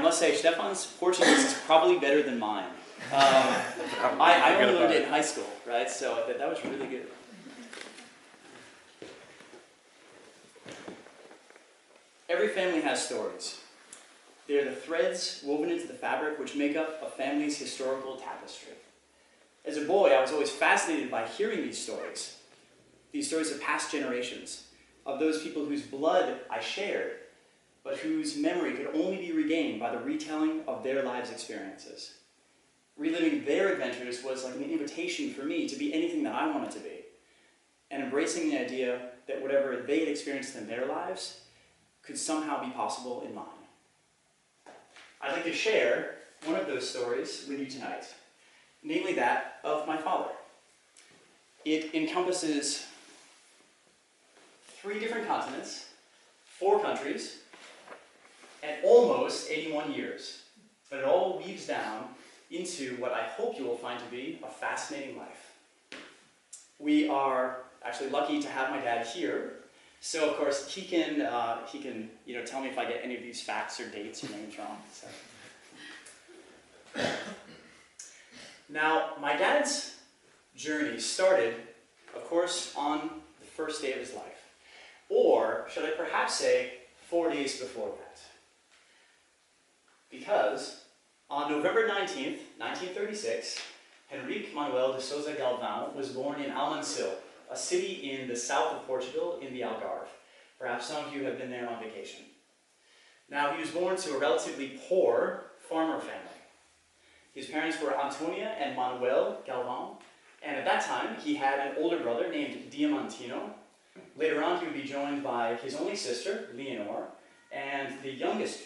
must say, Stefan's Portuguese is probably better than mine. I only learned it in high school, right? So that was really good. Every family has stories. They are the threads woven into the fabric which make up a family's historical tapestry. As a boy, I was always fascinated by hearing these stories of past generations, of those people whose blood I shared, but whose memory could only be regained by the retelling of their lives' experiences. Reliving their adventures was like an invitation for me to be anything that I wanted to be, and embracing the idea that whatever they had experienced in their lives could somehow be possible in mine. I'd like to share one of those stories with you tonight, namely that of my father. It encompasses 3 different continents, 4 countries, and almost 81 years. But it all weaves down into what I hope you will find to be a fascinating life. We are actually lucky to have my dad here. So of course he can tell me if I get any of these facts or dates or names wrong. So. Now, my dad's journey started, of course, on the first day of his life. Or, should I perhaps say, 4 days before that. Because on November 19th, 1936, Henrique Manuel de Sousa Galvão was born in Almancil, a city in the south of Portugal in the Algarve. Perhaps some of you have been there on vacation. Now, he was born to a relatively poor farmer family. His parents were Antonia and Manuel Galvão, and at that time, he had an older brother named Diamantino. Later on, he would be joined by his only sister, Leonor, and the youngest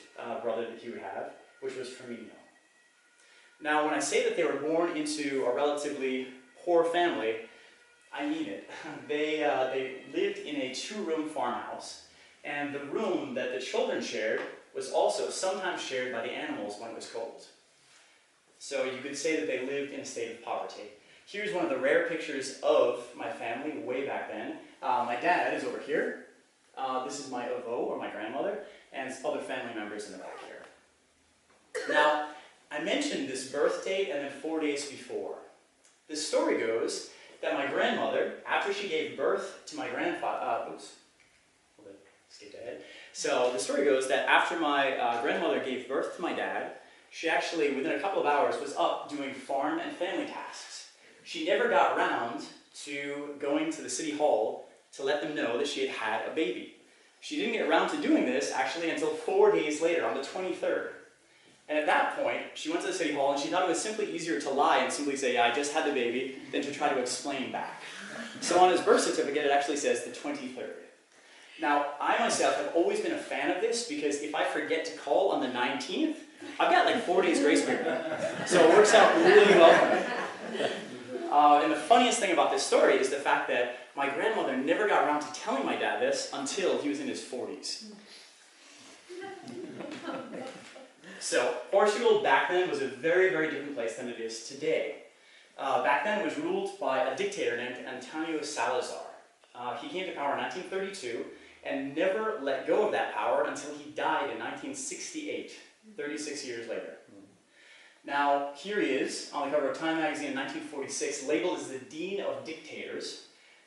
brother that he would have, which was Firmino. Now, when I say that they were born into a relatively poor family, I mean it. They lived in a 2-room farmhouse, and the room that the children shared was also sometimes shared by the animals when it was cold. So you could say that they lived in a state of poverty. Here's one of the rare pictures of my family way back then. My dad is over here. This is my avô, or my grandmother, and other family members in the back here. Now, I mentioned this birth date and then 4 days before. The story goes that my grandmother, after she gave birth to my grandfather, skipped ahead. So the story goes that after my grandmother gave birth to my dad, she actually, within a couple of hours, was up doing farm and family tasks. She never got around to going to the city hall to let them know that she had had a baby. She didn't get around to doing this, actually, until 4 days later, on the 23rd. And at that point, she went to the city hall, and she thought it was simply easier to lie and simply say, yeah, I just had the baby, than to try to explain back. So on his birth certificate, it actually says the 23rd. Now, I myself have always been a fan of this, because if I forget to call on the 19th, I've got like 4 days grace period. So it works out really well for me. And the funniest thing about this story is the fact that my grandmother never got around to telling my dad this until he was in his 40s. So Portugal back then was a very, very different place than it is today. Back then it was ruled by a dictator named Antonio Salazar. He came to power in 1932 and never let go of that power until he died in 1968, 36 years later. Now, here he is on the cover of Time magazine in 1946, labeled as the Dean of Dictators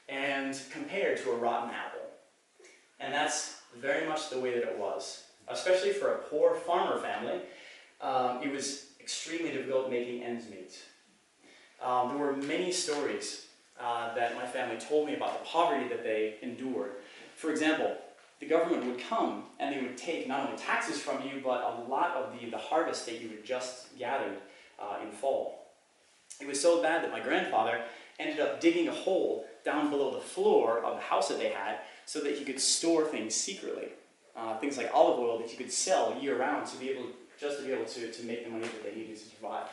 and compared to a rotten apple. And that's very much the way that it was. Especially for a poor farmer family, it was extremely difficult making ends meet. There were many stories that my family told me about the poverty that they endured. For example, the government would come and they would take not only taxes from you, but a lot of the harvest that you had just gathered in fall. It was so bad that my grandfather ended up digging a hole down below the floor of the house that they had so that he could store things secretly. Things like olive oil that you could sell year-round to be able to make the money that they needed to survive.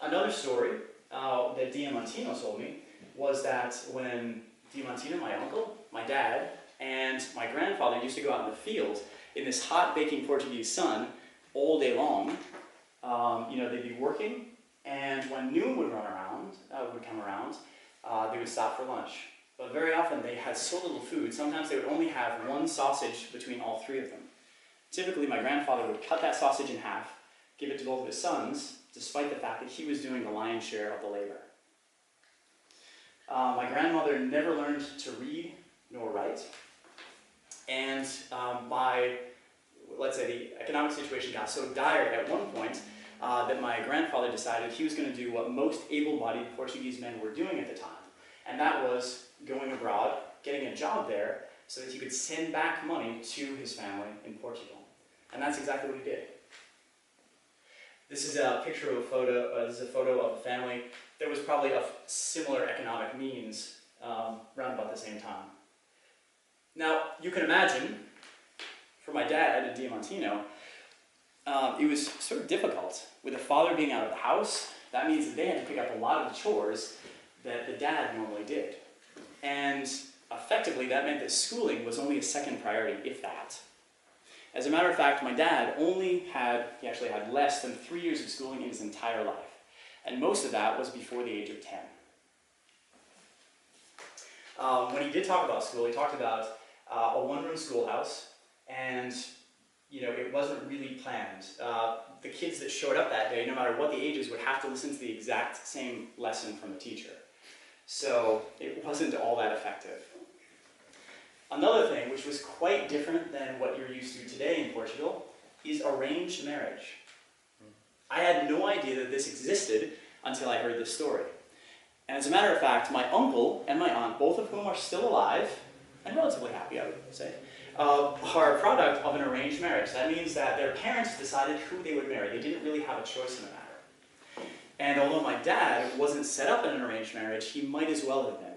Another story that Diamantino told me was that when Diamantino, my uncle, my dad, and my grandfather used to go out in the field in this hot baking Portuguese sun all day long, they'd be working, and when noon would come around, they would stop for lunch. But very often they had so little food, sometimes they would only have one sausage between all 3 of them. Typically, my grandfather would cut that sausage in half, give it to both of his sons, despite the fact that he was doing the lion's share of the labor. My grandmother never learned to read nor write, and let's say the economic situation got so dire at one point that my grandfather decided he was going to do what most able-bodied Portuguese men were doing at the time, and that was going abroad, getting a job there, so that he could send back money to his family in Portugal. And that's exactly what he did. This is a picture of a photo, this is a photo of a family that was probably of similar economic means around about the same time. Now, you can imagine, for my dad at Diamantino, it was sort of difficult. With the father being out of the house, that means that they had to pick up a lot of the chores that the dad normally did. And effectively, that meant that schooling was only a second priority, if that. As a matter of fact, my dad he actually had less than 3 years of schooling in his entire life. And most of that was before the age of 10. When he did talk about school, he talked about a one-room schoolhouse, and it wasn't really planned. The kids that showed up that day, no matter what the ages, would have to listen to the exact same lesson from the teacher. So it wasn't all that effective. Another thing, which was quite different than what you're used to today in Portugal, is arranged marriage. I had no idea that this existed until I heard this story. And as a matter of fact, my uncle and my aunt, both of whom are still alive, and relatively happy, I would say, are a product of an arranged marriage. That means that their parents decided who they would marry. They didn't really have a choice in the matter. And although my dad wasn't set up in an arranged marriage, he might as well have been.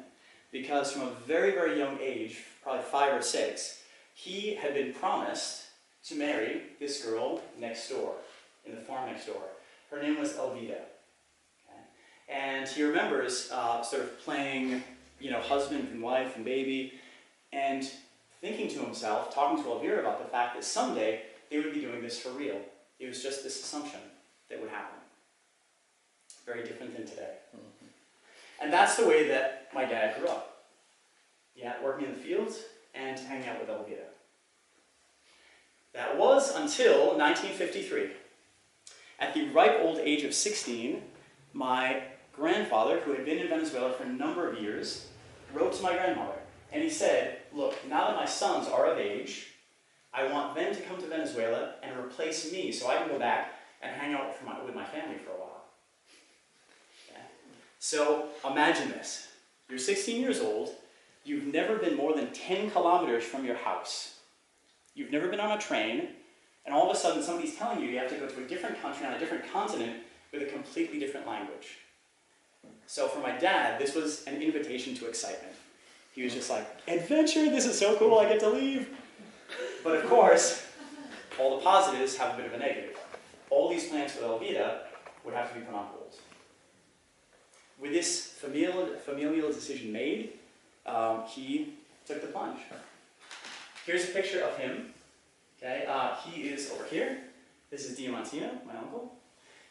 Because from a very, very young age, probably 5 or 6, he had been promised to marry this girl next door, in the farm next door. Her name was Elvira. Okay? And he remembers sort of playing, husband and wife and baby, and thinking to himself, talking to Elvira about the fact that someday they would be doing this for real. It was just this assumption that would happen. Very different than today. And that's the way that my dad grew up. Yeah, working in the fields and hanging out with Elvira. That was until 1953. At the ripe old age of 16, my grandfather, who had been in Venezuela for a number of years, wrote to my grandmother. And he said, look, now that my sons are of age, I want them to come to Venezuela and replace me so I can go back and hang out with my family for a while. So imagine this. You're 16 years old. You've never been more than 10 kilometers from your house. You've never been on a train. And all of a sudden somebody's telling you have to go to a different country on a different continent with a completely different language. So for my dad, this was an invitation to excitement. He was just like, adventure, this is so cool, I get to leave. But of course, all the positives have a bit of a negative. All these plans for Elvira would have to be put on hold. With this familial decision made, he took the plunge. Here's a picture of him. Okay, he is over here. This is Diamantino, my uncle.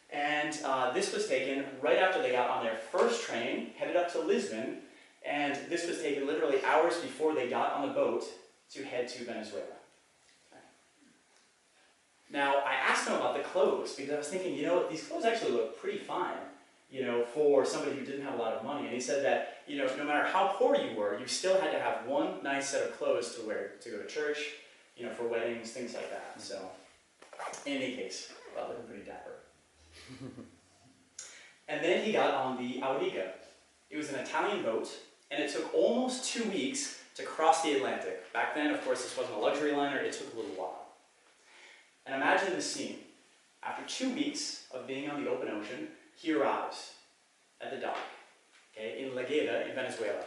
And this was taken right after they got on their first train, headed up to Lisbon, and this was taken literally hours before they got on the boat to head to Venezuela. Okay. Now, I asked him about the clothes, because I was thinking, these clothes actually look pretty fine. For somebody who didn't have a lot of money. And he said that, no matter how poor you were, you still had to have one nice set of clothes to wear to go to church, for weddings, things like that. So, in any case, well, looking pretty dapper. And then he got on the Auriga. It was an Italian boat, and it took almost 2 weeks to cross the Atlantic. Back then, of course, this wasn't a luxury liner, it took a little while. And imagine this scene. After 2 weeks of being on the open ocean, he arrives at the dock, okay, in La Guaira in Venezuela.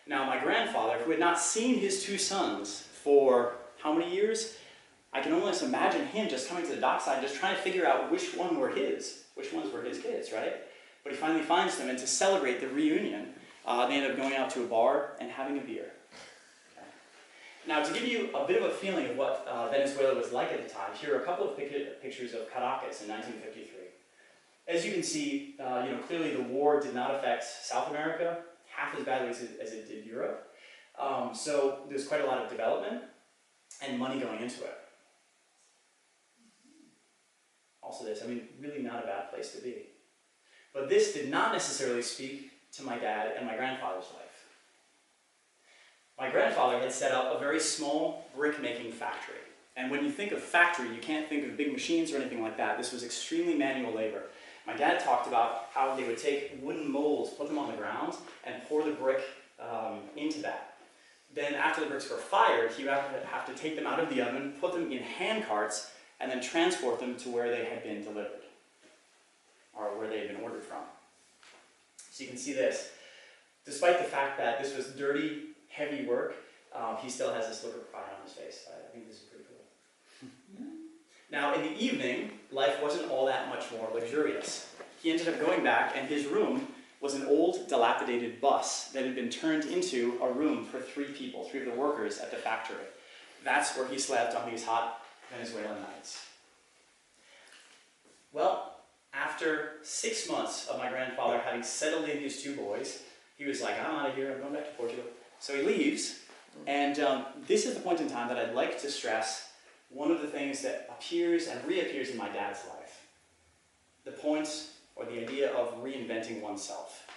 Now, my grandfather, who had not seen his 2 sons for how many years? I can almost imagine him just coming to the dockside, just trying to figure out which ones were his kids, right? But he finally finds them, and to celebrate the reunion, they end up going out to a bar and having a beer. Okay. Now, to give you a bit of a feeling of what Venezuela was like at the time, here are a couple of pictures of Caracas in 1953. As you can see, clearly the war did not affect South America half as badly as it did Europe. So there's quite a lot of development and money going into it. also this. I mean, really not a bad place to be. But this did not necessarily speak to my dad and my grandfather's life. My grandfather had set up a very small brick-making factory. And when you think of factory, you can't think of big machines or anything like that. This was extremely manual labor. My dad talked about how they would take wooden molds, put them on the ground, and pour the brick into that. Then after the bricks were fired, he would have to take them out of the oven, put them in hand carts, and then transport them to where they had been delivered, or where they had been ordered from. So you can see this. Despite the fact that this was dirty, heavy work, he still has this look of pride on his face. I think this is pretty cool. Now, in the evening, life wasn't all that much more luxurious. He ended up going back, and his room was an old, dilapidated bus that had been turned into a room for 3 people, 3 of the workers at the factory. That's where he slept on these hot Venezuelan nights. Well, after 6 months of my grandfather having settled in his 2 boys, he was like, I'm out of here, I'm going back to Portugal. So he leaves, and this is the point in time that I'd like to stress one of the things that appears and reappears in my dad's life. The point, or the idea of reinventing oneself.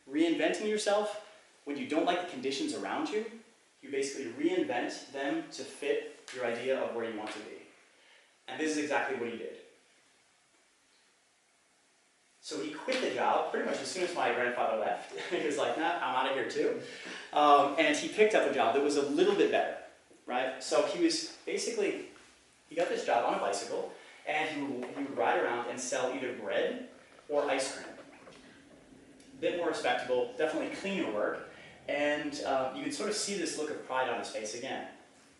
Reinventing yourself, when you don't like the conditions around you, you basically reinvent them to fit your idea of where you want to be. And this is exactly what he did. So he quit the job pretty much as soon as my grandfather left. He was like, nah, I'm out of here too. And he picked up a job that was a little bit better, right? So he was basically, he got this job on a bicycle, and he would ride around and sell either bread or ice cream. A bit more respectable, definitely cleaner work, and you could sort of see this look of pride on his face again,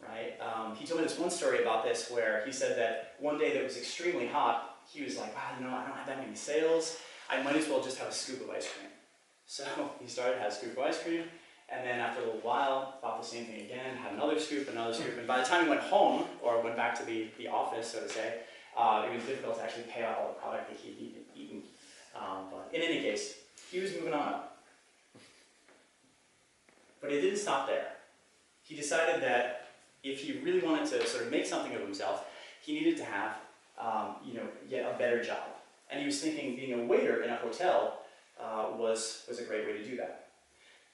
right? He told me this one story about this where he said that one day that was extremely hot, he was like, wow, you know, I don't have that many sales, I might as well just have a scoop of ice cream. So he started to have a scoop of ice cream, and then after a little while, thought the same thing again, had another scoop, and by the time he went home, or went back to the office, so to say, it was difficult to actually pay out all the product that he'd eaten. But in any case, he was moving on up. But it didn't stop there. He decided that if he really wanted to sort of make something of himself, he needed to have yet a better job. And he was thinking being a waiter in a hotel was a great way to do that.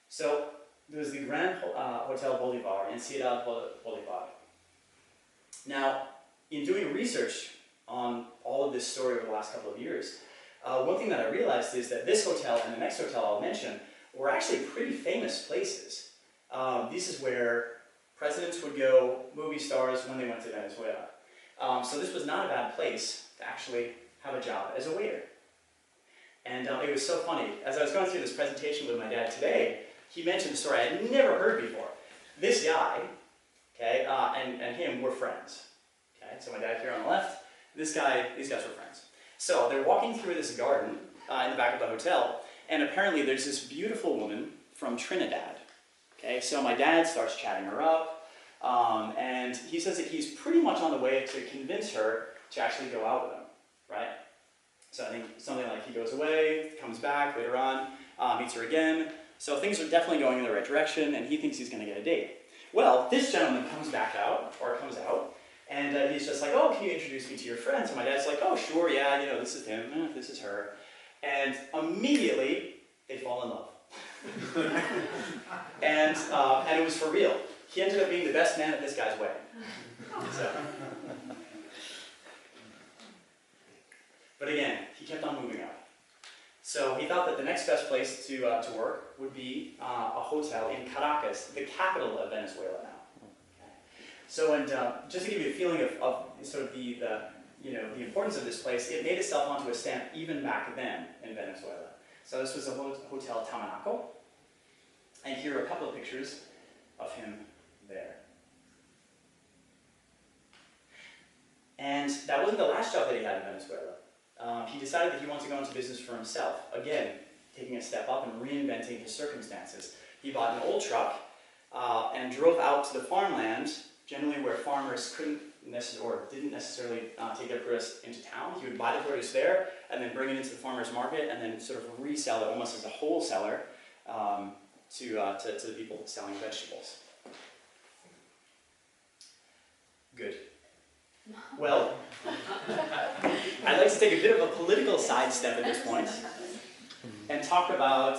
So there was the Grand Hotel Bolivar in Ciudad Bolivar. Now, in doing research on all of this story over the last couple of years, one thing that I realized is that this hotel and the next hotel I'll mention were actually pretty famous places. This is where presidents would go, movie stars, when they went to Venezuela. So this was not a bad place to actually have a job as a waiter. And it was so funny. As I was going through this presentation with my dad today, he mentioned a story I had never heard before. This guy, okay, and him were friends. Okay, so my dad here on the left, these guys were friends. So they're walking through this garden in the back of the hotel, and apparently there's this beautiful woman from Trinidad. Okay, so my dad starts chatting her up, and he says that he's pretty much on the way to convince her to actually go out with him, right? So I think something like he goes away, comes back later on, meets her again. So things are definitely going in the right direction, and he thinks he's going to get a date. Well, this gentleman comes out, and he's just like, oh, can you introduce me to your friends? And my dad's like, oh, sure, yeah, you know, this is him, this is her. And immediately, they fall in love. and it was for real. He ended up being the best man at this guy's wedding. So. But again, he kept on moving up. So he thought that the next best place to work would be a hotel in Caracas, the capital of Venezuela now. Okay. So, and just to give you a feeling of sort of the importance of this place, it made itself onto a stamp even back then in Venezuela. So this was a Hotel Tamanaco, and here are a couple of pictures of him there. And that wasn't the last job that he had in Venezuela. He decided that he wanted to go into business for himself. Again, taking a step up and reinventing his circumstances. He bought an old truck and drove out to the farmland, generally where farmers couldn't or didn't necessarily take their produce into town. He would buy the produce there and then bring it into the farmer's market and then sort of resell it almost as a wholesaler to the people selling vegetables. Good. Well, take a bit of a political sidestep at this point and talk about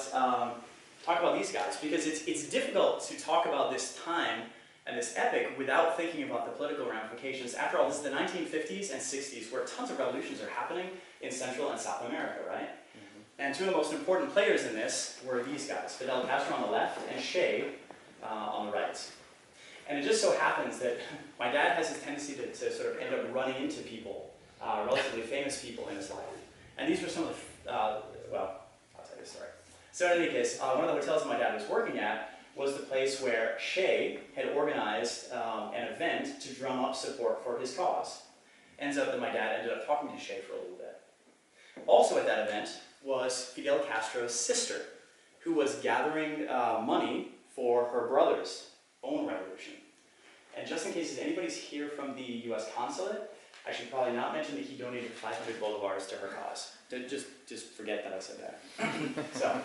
these guys, because it's difficult to talk about this time and this epic without thinking about the political ramifications. After all, this is the 1950s and 60s, where tons of revolutions are happening in Central and South America, right? And two of the most important players in this were these guys, Fidel Castro on the left and Che on the right. And it just so happens that my dad has this tendency to sort of end up running into people, relatively famous people in his life. And these were some of the, well, I'll tell you a story. So in any case, one of the hotels my dad was working at was the place where Che had organized an event to drum up support for his cause. Ends up that my dad ended up talking to Che for a little bit. Also at that event was Fidel Castro's sister, who was gathering money for her brother's own revolution. And just in case anybody's here from the US consulate, I should probably not mention that he donated 500 bolivars to her cause. Just forget that I said that. So.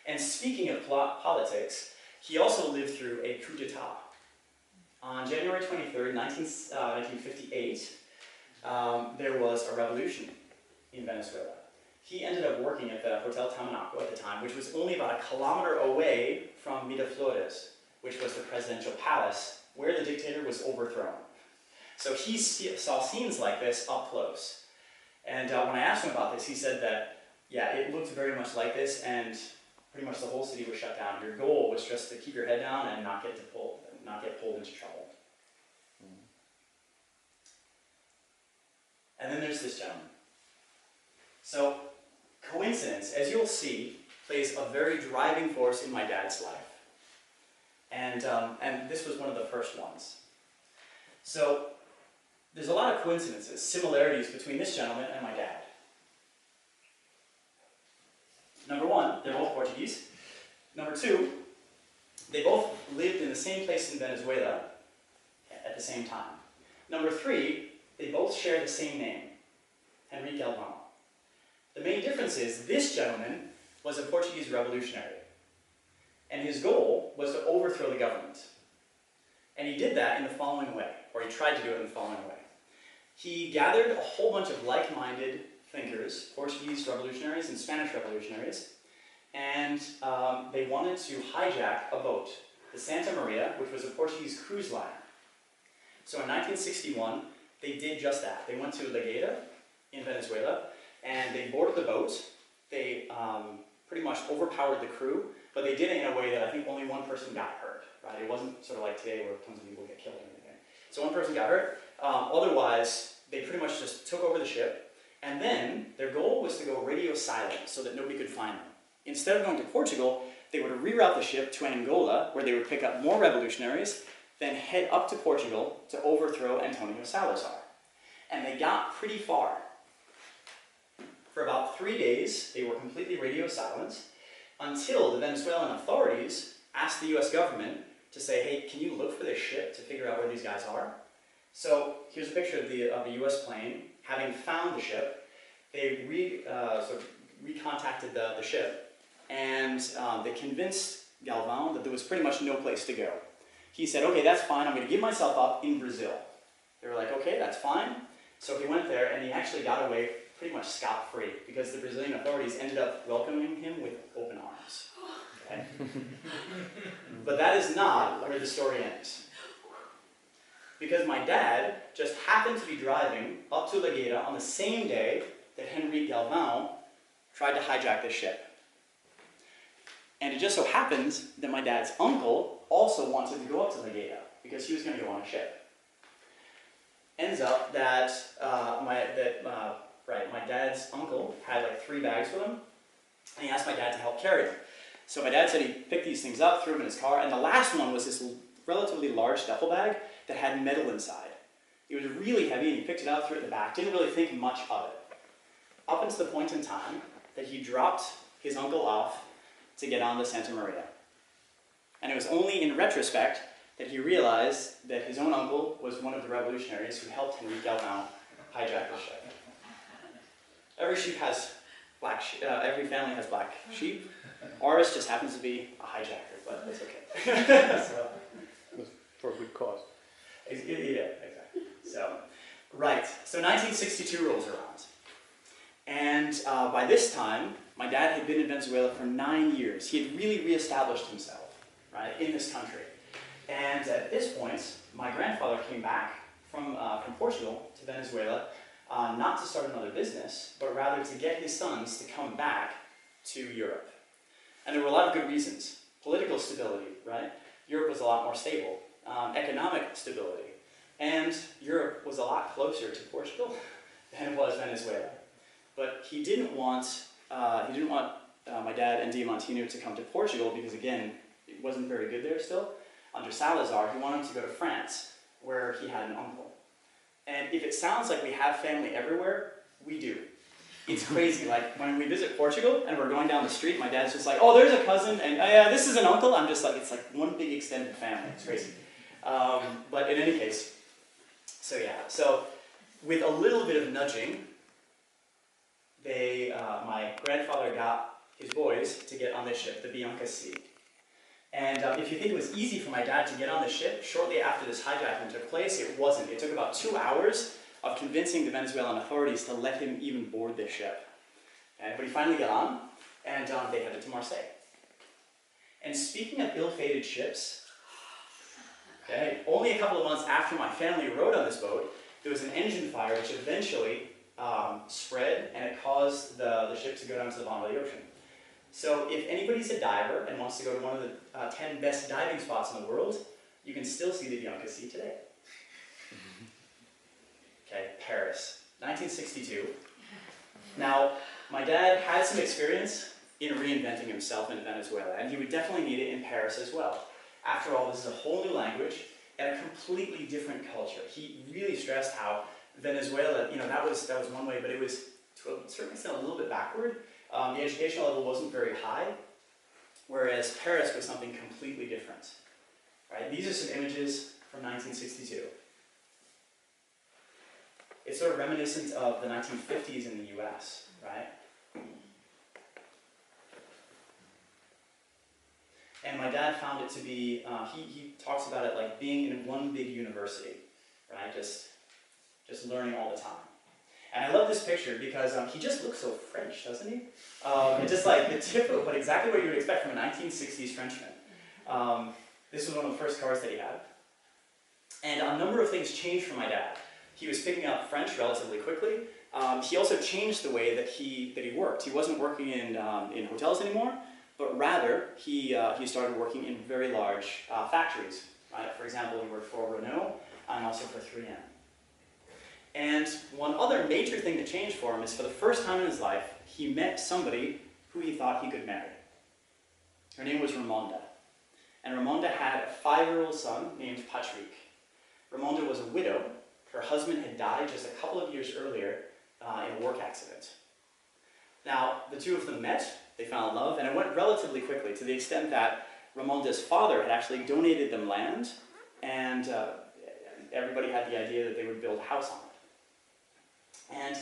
And speaking of politics, he also lived through a coup d'etat. On January 23rd, 1958, there was a revolution in Venezuela. He ended up working at the Hotel Tamanaco at the time, which was only about a kilometer away from Miraflores, which was the presidential palace where the dictator was overthrown. So he saw scenes like this up close. And when I asked him about this, he said that, yeah, it looked very much like this, and pretty much the whole city was shut down. Your goal was just to keep your head down and not get pulled into trouble. And then there's this gentleman. So, coincidence, as you'll see, plays a very driving force in my dad's life. And this was one of the first ones. So, there's a lot of coincidences, similarities between this gentleman and my dad. Number one, they're both Portuguese. Number two, they both lived in the same place in Venezuela at the same time. Number three, they both share the same name, Henrique Galvão. The main difference is this gentleman was a Portuguese revolutionary, and his goal was to overthrow the government. And he did that in the following way, or he tried to do it in the following way. He gathered a whole bunch of like-minded thinkers, Portuguese revolutionaries and Spanish revolutionaries, and they wanted to hijack a boat, the Santa Maria, which was a Portuguese cruise liner. So in 1961, they did just that. They went to La Guaira in Venezuela, and they boarded the boat. They pretty much overpowered the crew, but they did it in a way that I think only one person got hurt, right? It wasn't sort of like today where tons of people get killed or anything. So one person got hurt. Otherwise, they pretty much just took over the ship, and then their goal was to go radio silent so that nobody could find them. Instead of going to Portugal, they would reroute the ship to Angola, where they would pick up more revolutionaries, then head up to Portugal to overthrow Antonio Salazar. And they got pretty far. For about 3 days, they were completely radio silent, until the Venezuelan authorities asked the US government to say, hey, can you look for this ship to figure out where these guys are? So here's a picture of the US plane. Having found the ship, they recontacted the ship, and they convinced Galvão that there was pretty much no place to go. He said, okay, that's fine, I'm going to give myself up in Brazil. They were like, okay, that's fine. So he went there, and he actually got away pretty much scot-free, because the Brazilian authorities ended up welcoming him with open arms. Okay? But that is not where the story ends. Because my dad just happened to be driving up to La Guaira on the same day that Henrique Galvão tried to hijack the ship. And it just so happens that my dad's uncle also wanted to go up to La Guaira, because he was going to go on a ship. Ends up that my dad's uncle had like 3 bags with him, and he asked my dad to help carry them. So my dad said he picked these things up, threw them in his car, and the last one was this relatively large duffel bag that had metal inside. It was really heavy, and he picked it out, threw it in the back, didn't really think much of it. Up until the point in time that he dropped his uncle off to get on the Santa Maria. And it was only in retrospect that he realized that his own uncle was one of the revolutionaries who helped Henrique Galvão hijack the ship. Every family has black sheep. Ours just happens to be a hijacker, but that's okay. For a good cause. Yeah, exactly. So, Right, so 1962 rolls around. And by this time, my dad had been in Venezuela for 9 years. He had really reestablished himself, right, in this country. And at this point, my grandfather came back from Portugal to Venezuela, not to start another business, but rather to get his sons to come back to Europe. And there were a lot of good reasons. Political stability, right? Europe was a lot more stable. Economic stability. And Europe was a lot closer to Portugal than it was Venezuela. But he didn't want my dad and Diamantino to come to Portugal because, again, it wasn't very good there still. Under Salazar, he wanted to go to France, where he had an uncle. And if it sounds like we have family everywhere, we do. It's crazy. Like, when we visit Portugal and we're going down the street, my dad's just like, oh, there's a cousin, and this is an uncle. I'm just like, it's like one big extended family. It's crazy. But in any case, so with a little bit of nudging, my grandfather got his boys to get on this ship, the Bianca C. And if you think it was easy for my dad to get on the ship, shortly after this hijacking took place, it wasn't. It took about 2 hours of convincing the Venezuelan authorities to let him even board this ship. But he finally got on, and they headed to Marseille. And speaking of ill-fated ships, only a couple of months after my family rode on this boat, there was an engine fire which eventually spread, and it caused the ship to go down to the bottom of the ocean. So if anybody's a diver and wants to go to one of the 10 best diving spots in the world, you can still see the Bianca C today. Okay, Paris, 1962. Now, my dad had some experience in reinventing himself in Venezuela, and he would definitely need it in Paris as well. After all, this is a whole new language and a completely different culture. He really stressed how Venezuela, that was one way, but it was to a certain extent a little bit backward. The educational level wasn't very high, whereas Paris was something completely different. Right? These are some images from 1962. It's sort of reminiscent of the 1950s in the US, right? And my dad found it to be, he talks about it like being in one big university, right? Just learning all the time. And I love this picture because he just looks so French, doesn't he? It's just like the typical, but exactly what you would expect from a 1960s Frenchman. This was one of the first cars that he had. And a number of things changed for my dad. He was picking up French relatively quickly. He also changed the way that he worked. He wasn't working in hotels anymore, but rather he started working in very large factories. Right? For example, he worked for Renault and also for 3M. And one other major thing that changed for him is for the first time in his life, he met somebody who he thought he could marry. Her name was Ramonda. And Ramonda had a 5-year-old son named Patrick. Ramonda was a widow. Her husband had died just a couple of years earlier in a work accident. Now, the two of them met, they fell in love, and it went relatively quickly to the extent that Ramonda's father had actually donated them land, and everybody had the idea that they would build a house on it. And